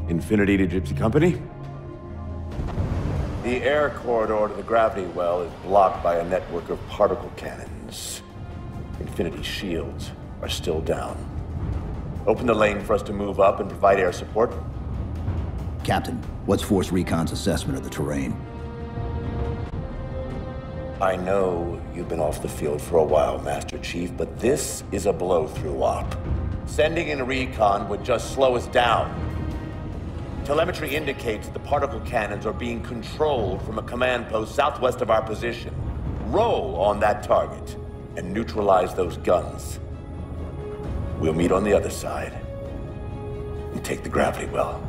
Infinity to Gypsy Company? The air corridor to the gravity well is blocked by a network of particle cannons. Infinity's shields are still down. Open the lane for us to move up and provide air support. Captain, what's Force Recon's assessment of the terrain? I know you've been off the field for a while, Master Chief, but this is a blow-through op. Sending in a recon would just slow us down. Telemetry indicates the particle cannons are being controlled from a command post southwest of our position. Roll on that target and neutralize those guns. We'll meet on the other side and take the gravity well.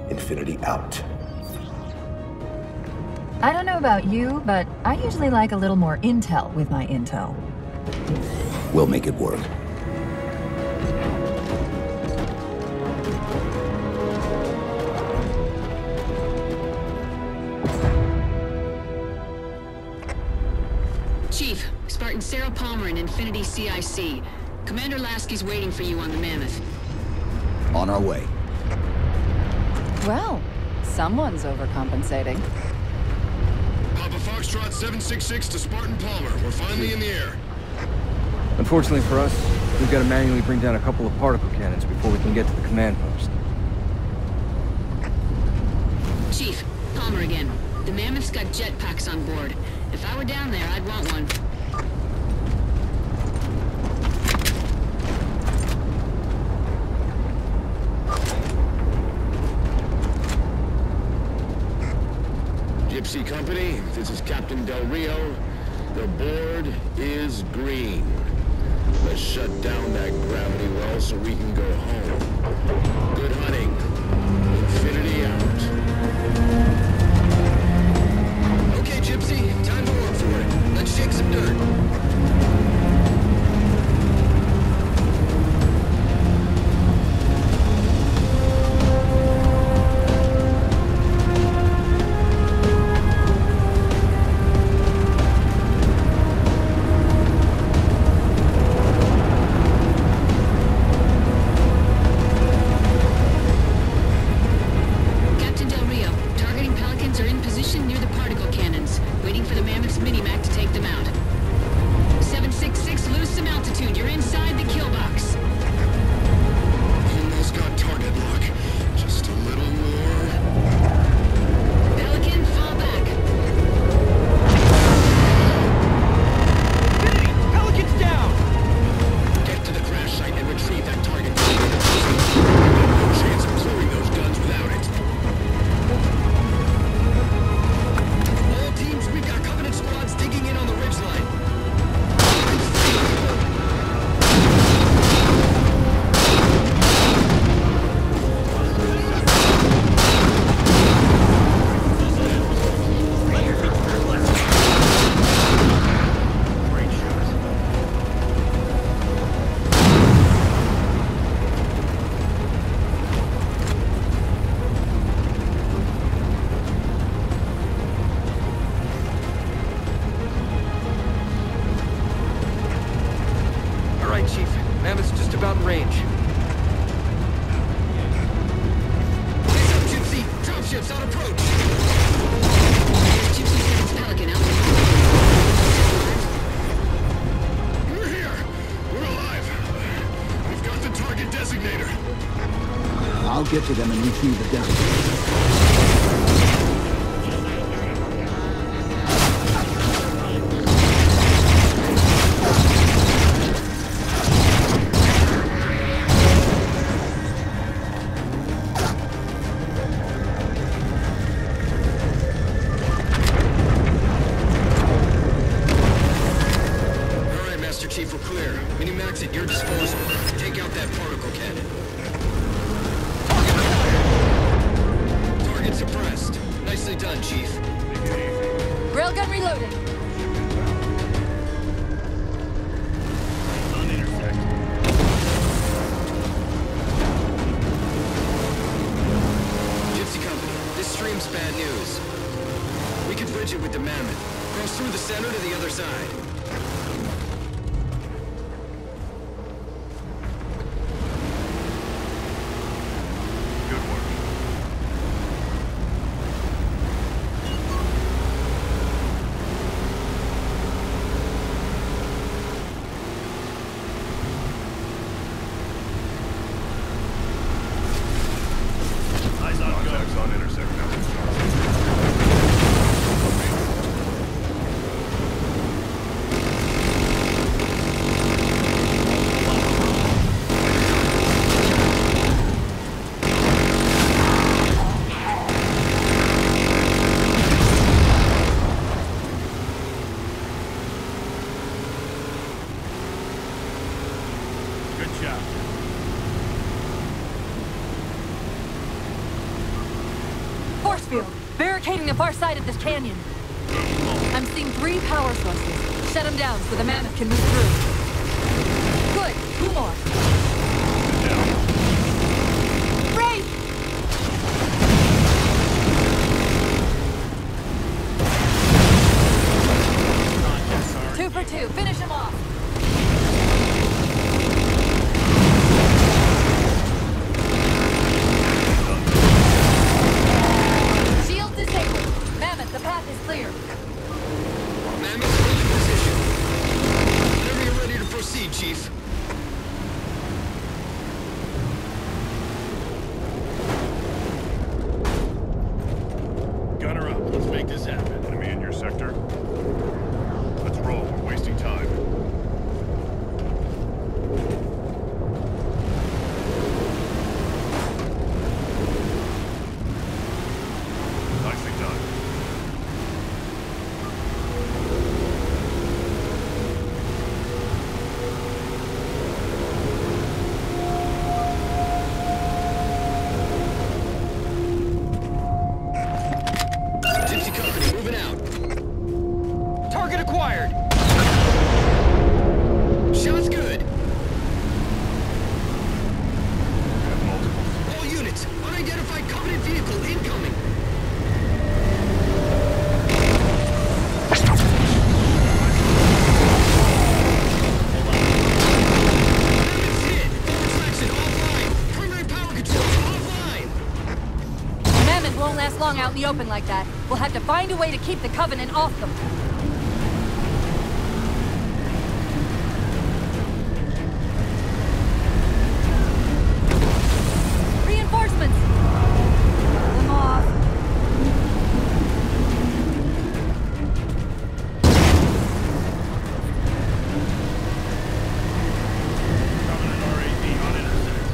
Infinity out. I don't know about you, but I usually like a little more intel with my intel. We'll make it work. Chief, Spartan Sarah Palmer in Infinity CIC. Commander Lasky's waiting for you on the Mammoth. On our way. Well, someone's overcompensating. Papa Foxtrot 766 to Spartan Palmer. We're finally in the air. Unfortunately for us, we've got to manually bring down a couple of particle cannons before we can get to the command post. Chief, Palmer again. The Mammoth's got jetpacks on board. If I were down there, I'd want one. Gypsy Company, this is Captain Del Rio. The board is green. Let's shut down that gravity well so we can go home. Good hunting. Infinity out. Okay, Gypsy, time to work for it. Let's shake some dirt. I'll get to them and retrieve the designator. barricading the far side of this canyon. I'm seeing 3 power sources. Shut them down so the mammoth can move through. Good. 2 more. Brave! 2 for 2. Finish him off. Shield disabled. Mammoth, the path is clear. Mammoth, hold in position. Whenever you're ready to proceed, Chief. Gunner up. Let's make this happen. Enemy in your sector? Let's roll. We're wasting time. Nicely done. Gypsy Company, moving out. Target acquired! Shots good. Have multiples. All units, unidentified Covenant vehicle incoming. Mammoth's hit. Traction offline. Primary power controls offline. Mammoth won't last long out in the open like that. We'll have to find a way to keep the Covenant off them. Reinforcements! Hold them off. Covenant RAV on intercept.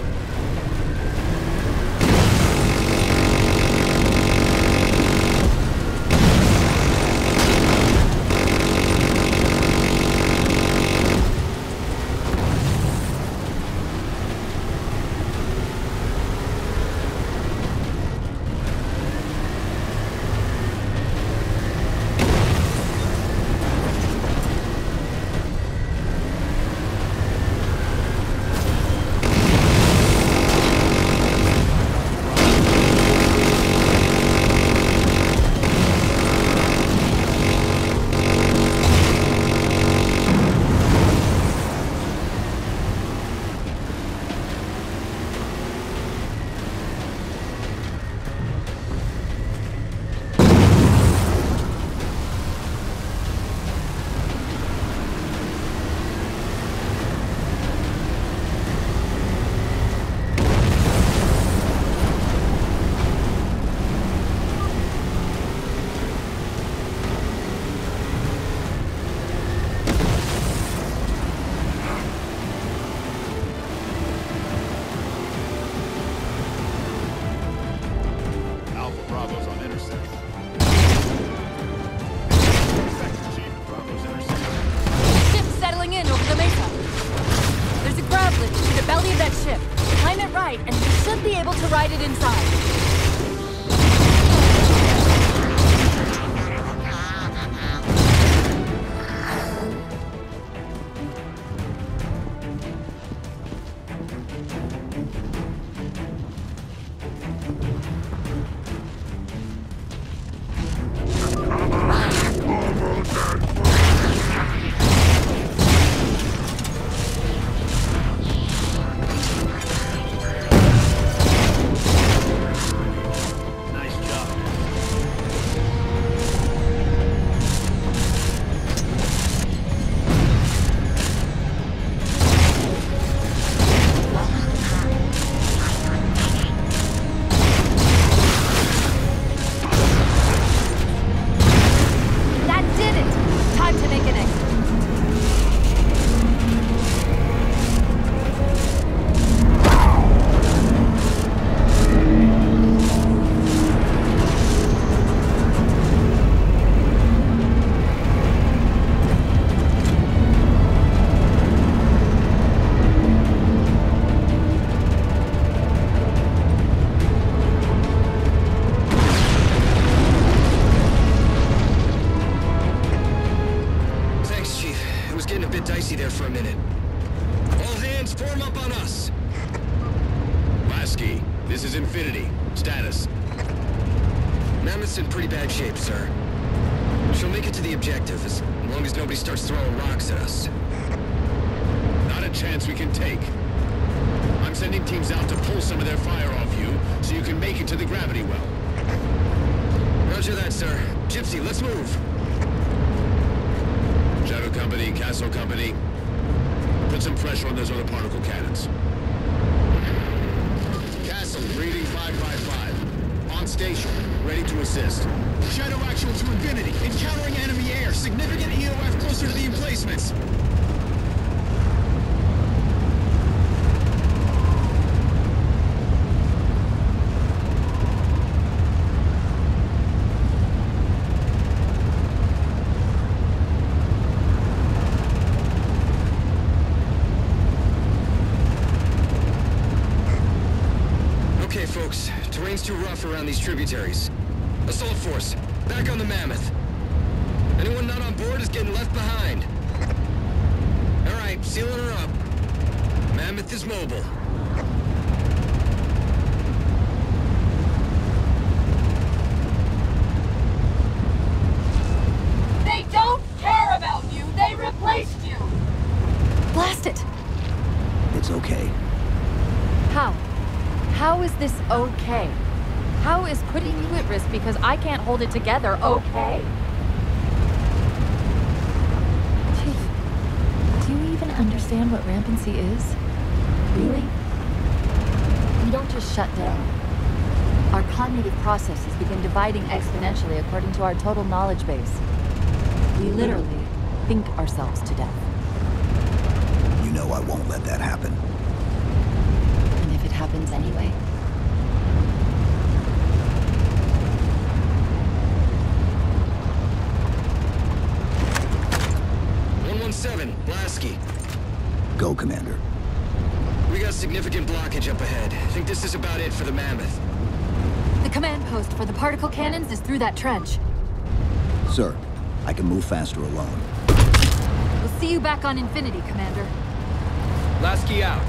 Alpha Bravo's on intercept. Sector Chief, Bravo's intercept. Ship's settling in over the mesa. There's a grav lift to the belly of that ship. Time it right, and you should be able to ride it inside. there for a minute. All hands form up on us. Lasky, this is Infinity. Status. Mammoth's in pretty bad shape, sir. She'll make it to the objective as long as nobody starts throwing rocks at us. Not a chance we can take. I'm sending teams out to pull some of their fire off you, so you can make it to the gravity well. Roger that, sir. Gypsy, let's move. Shadow Company, Castle Company. Put some pressure on those other particle cannons. Castle, reading 555. On station, ready to assist. Shadow actual to Infinity. Encountering enemy air. Significant EOF closer to the emplacements. Okay, folks. Terrain's too rough around these tributaries. Assault force, back on the Mammoth. Anyone not on board is getting left behind. All right, sealing her up. Mammoth is mobile. They don't care about you! They replaced you! Blast it! It's okay. How? How is this okay? How is putting you at risk because I can't hold it together okay? Chief, do you even understand what rampancy is? Really? We don't just shut down. Our cognitive processes begin dividing exponentially according to our total knowledge base. We literally think ourselves to death. You know I won't let that happen. And if it happens anyway? Lasky. Go, Commander. We got significant blockage up ahead. I think this is about it for the Mammoth. The command post for the particle cannons is through that trench. Sir, I can move faster alone. We'll see you back on Infinity, Commander. Lasky out.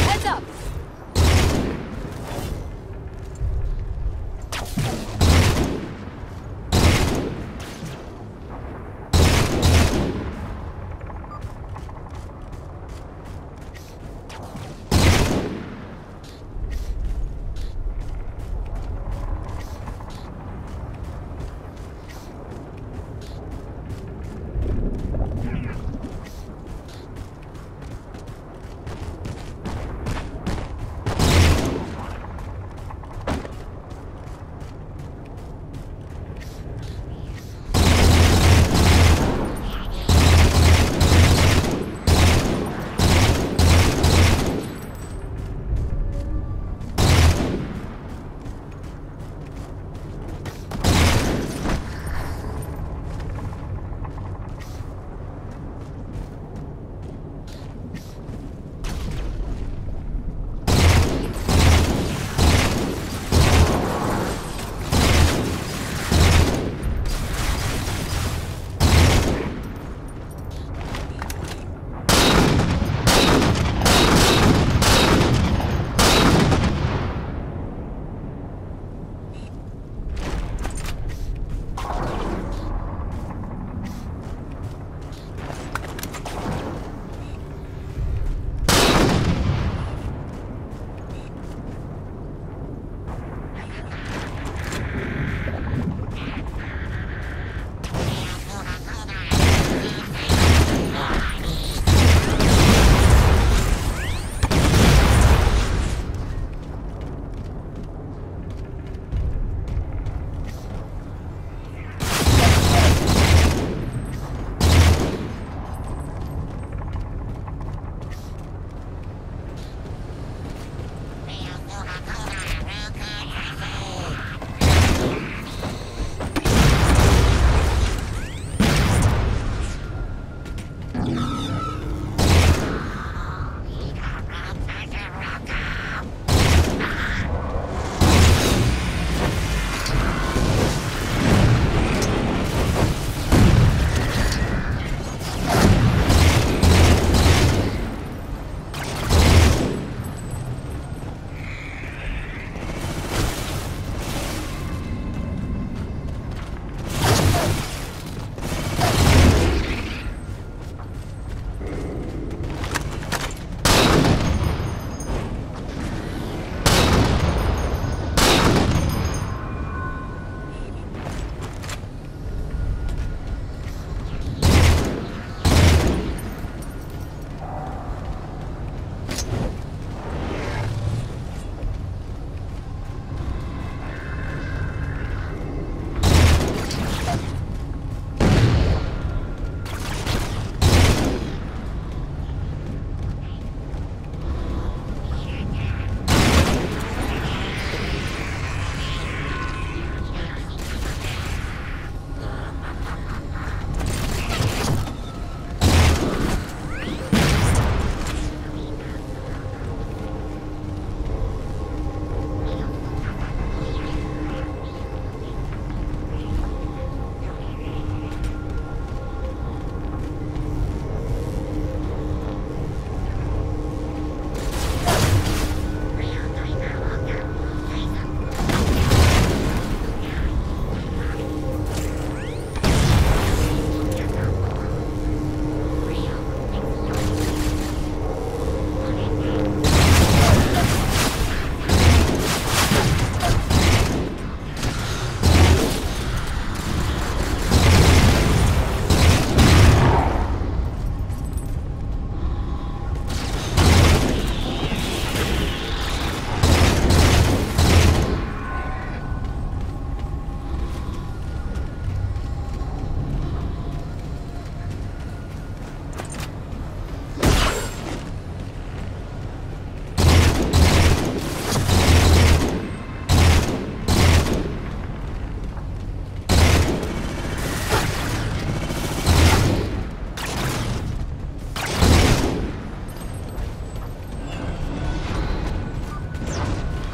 Heads up!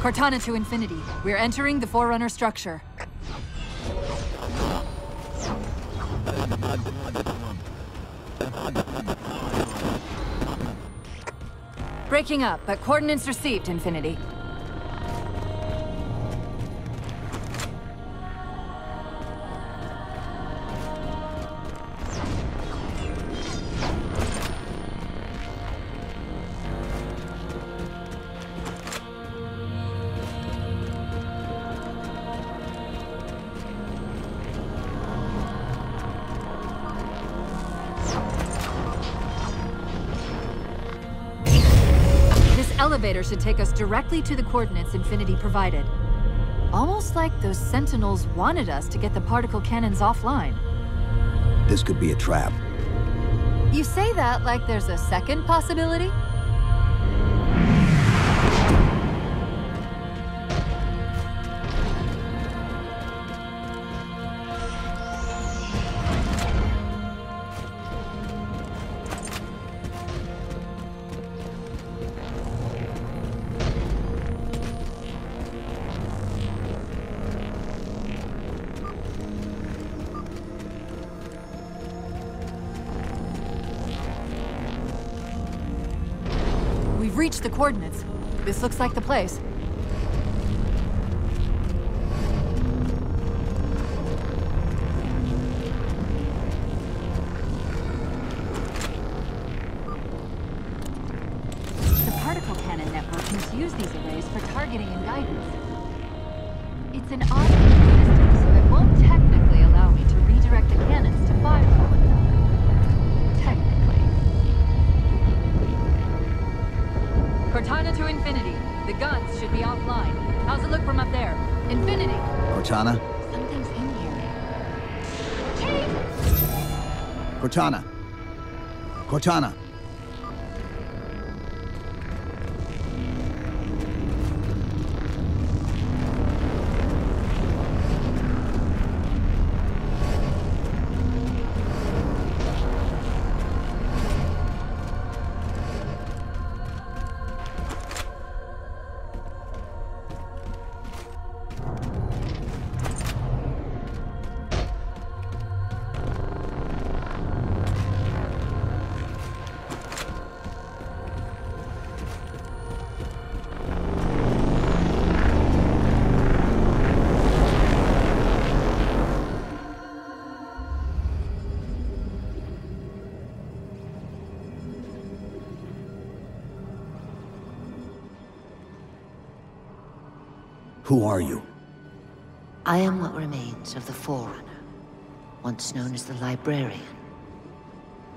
Cortana to Infinity. We're entering the Forerunner structure. Breaking up, but coordinates received, Infinity. Elevator should take us directly to the coordinates Infinity provided. Almost like those Sentinels wanted us to get the particle cannons offline. This could be a trap. You say that like there's a second possibility? We've reached the coordinates. This looks like the place. The particle cannon network can use these arrays for targeting and guidance. It's an odd system, so it won't technically allow me to redirect the cannons to fire on one another. Technically. Cortana to Infinity. The guns should be offline. How's it look from up there? Infinity! Cortana? Something's in here. Chief! Cortana! Cortana! Who are you? I am what remains of the Forerunner, once known as the Librarian.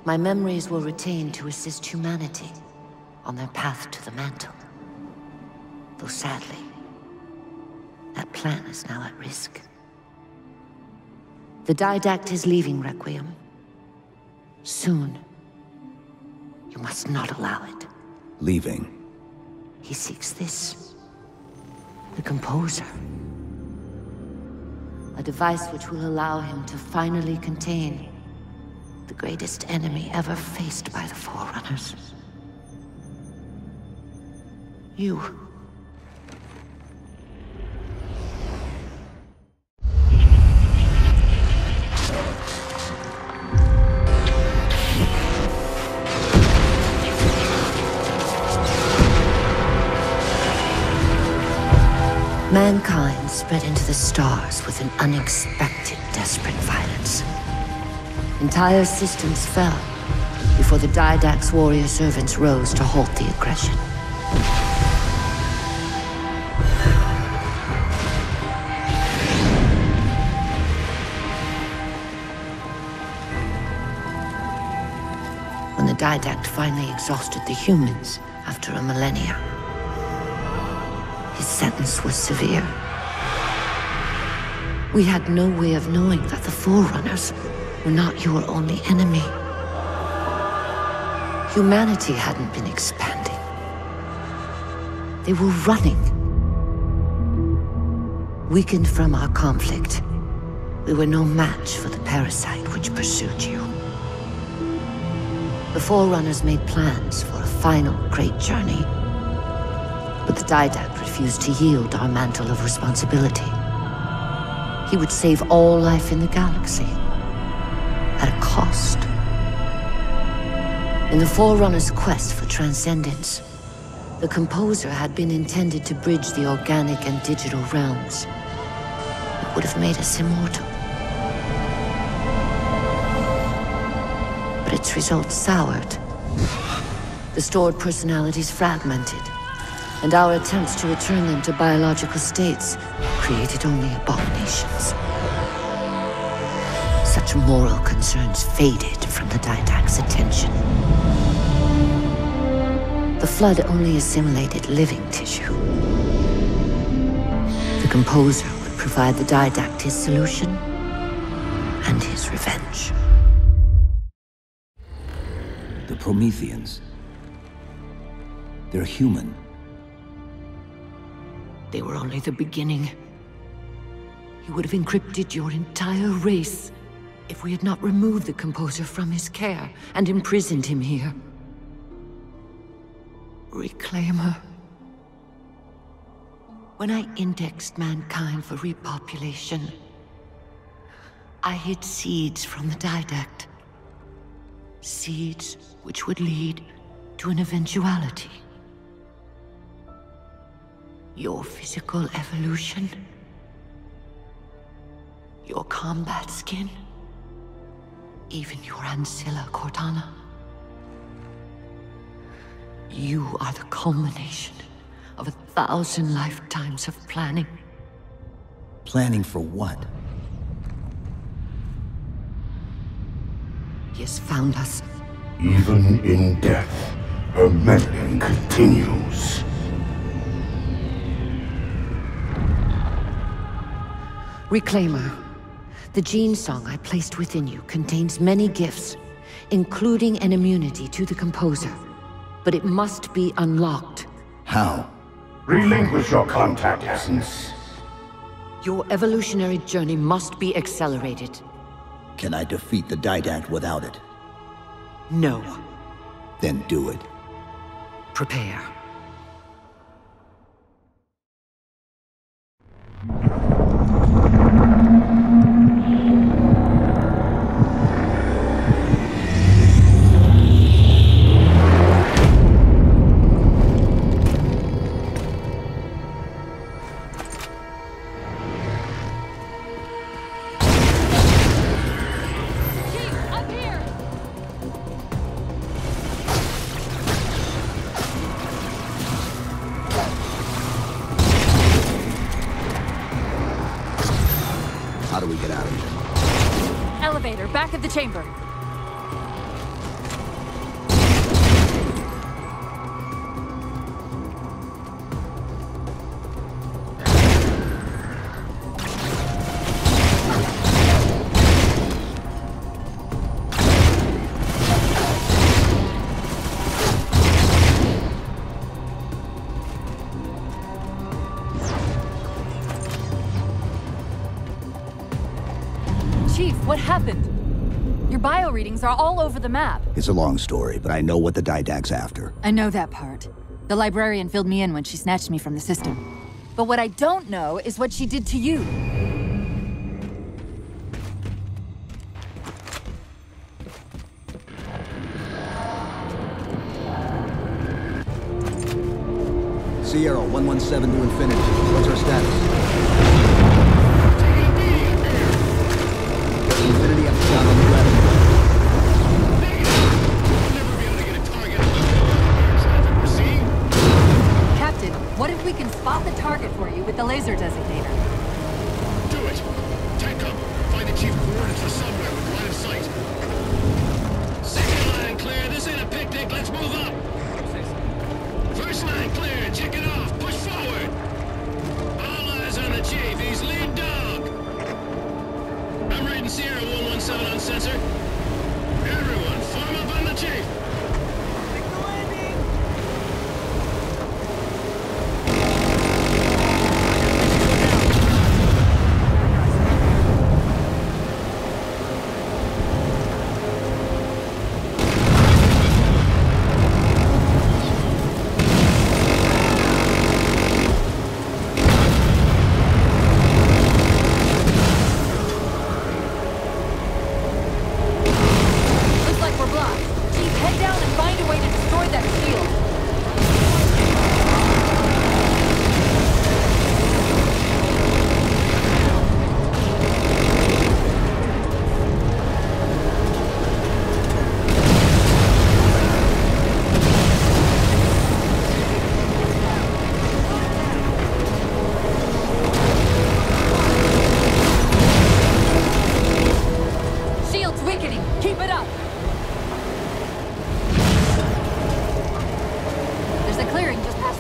My memories were retained to assist humanity on their path to the mantle. Though sadly, that plan is now at risk. The Didact is leaving Requiem. Soon. You must not allow it. Leaving? He seeks this. The Composer. A device which will allow him to finally contain the greatest enemy ever faced by the Forerunners. You. Mankind spread into the stars with an unexpected, desperate violence. Entire systems fell before the Didact's warrior servants rose to halt the aggression. When the Didact finally exhausted the humans after a millennia, his sentence was severe. We had no way of knowing that the Forerunners were not your only enemy. Humanity hadn't been expanding. They were running. Weakened from our conflict, we were no match for the parasite which pursued you. The Forerunners made plans for a final great journey, but the Didact refused. refused to yield our mantle of responsibility. He would save all life in the galaxy, at a cost. In the Forerunner's quest for transcendence, the Composer had been intended to bridge the organic and digital realms. It would have made us immortal. But its results soured. The stored personalities fragmented, and our attempts to return them to biological states created only abominations. Such moral concerns faded from the Didact's attention. The Flood only assimilated living tissue. The Composer would provide the Didact his solution and his revenge. The Prometheans. They're human. They were only the beginning. He would have encrypted your entire race if we had not removed the Composer from his care and imprisoned him here. Reclaimer. When I indexed mankind for repopulation, I hid seeds from the Didact. Seeds which would lead to an eventuality. Your physical evolution, your combat skin, even your ancilla Cortana. You are the culmination of 1,000 lifetimes of planning. Planning for what? He has found us. Even in death, her meddling continues. Reclaimer. The gene song I placed within you contains many gifts, including an immunity to the Composer. But it must be unlocked. How? Relinquish your contact essence. Your evolutionary journey must be accelerated. Can I defeat the Didact without it? No. Then do it. Prepare. How do we get out of here? Elevator, back of the chamber. Chief, what happened? Your bio readings are all over the map. It's a long story, but I know what the Didact's after. I know that part. The librarian filled me in when she snatched me from the system. But what I don't know is what she did to you. Sierra 117 to infinity. What's our status? Infinity up shot on the left. Captain, what if we can spot the target for you with the laser designator? Do it! Tech up! Find the chief coordinates for somewhere with line of sight. Second line clear. This ain't a picnic. Let's move up. First line clear. Check it off. Push forward. All eyes on the chief. He's lead dog. I'm reading Sierra 117 on sensor. Everyone, form up on the chief.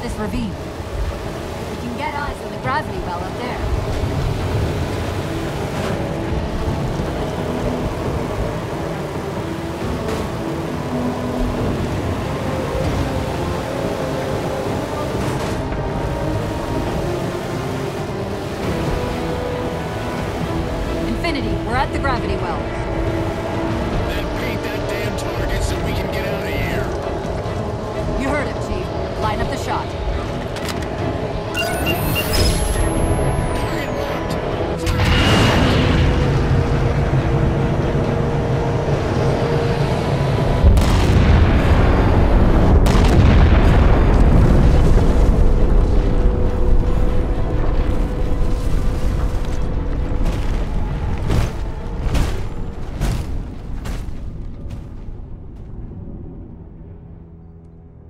this ravine. We can get eyes on the gravity well up there. We're at the gravity well. Then paint that damn target so we can get out of here. You heard him, Chief. Line up the shot. Target locked.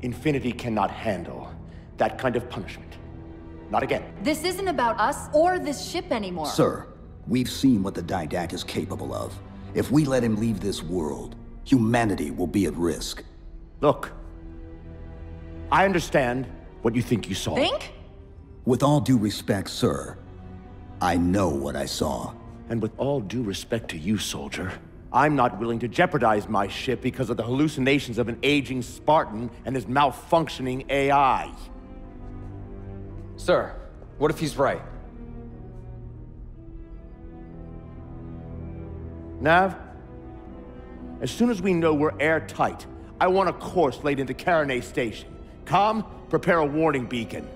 Infinity cannot handle that kind of punishment. Not again. This isn't about us or this ship anymore. Sir, we've seen what the Didact is capable of. If we let him leave this world, humanity will be at risk. Look, I understand what you think you saw. Think? With all due respect, sir, I know what I saw. And with all due respect to you, soldier, I'm not willing to jeopardize my ship because of the hallucinations of an aging Spartan and his malfunctioning AI. Sir, what if he's right? Nav, as soon as we know we're airtight, I want a course laid into Caranay Station. Com, prepare a warning beacon.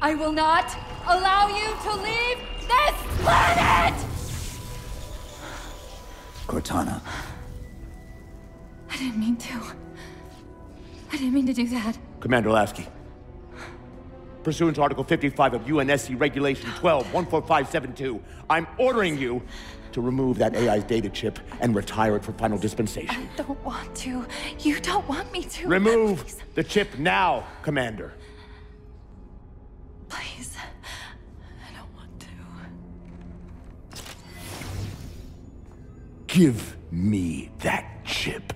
I will not allow you to leave this planet! Cortana. I didn't mean to. I didn't mean to do that. Commander Lasky. Pursuant to Article 55 of UNSC Regulation 12-14572, I'm ordering you to remove that AI's data chip and retire it for final dispensation. I don't want to. You don't want me to. Remove Please. the chip now, Commander. Please. I don't want to. Give me that chip.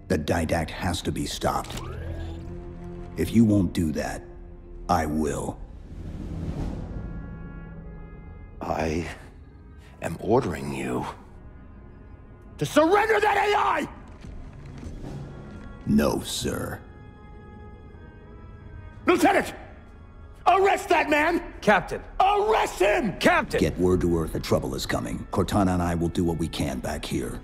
The Didact has to be stopped. If you won't do that, I will. I am ordering you to surrender that AI! No, sir. Lieutenant! Arrest that man! Captain! Arrest him! Captain! Get word to Earth that trouble is coming. Cortana and I will do what we can back here.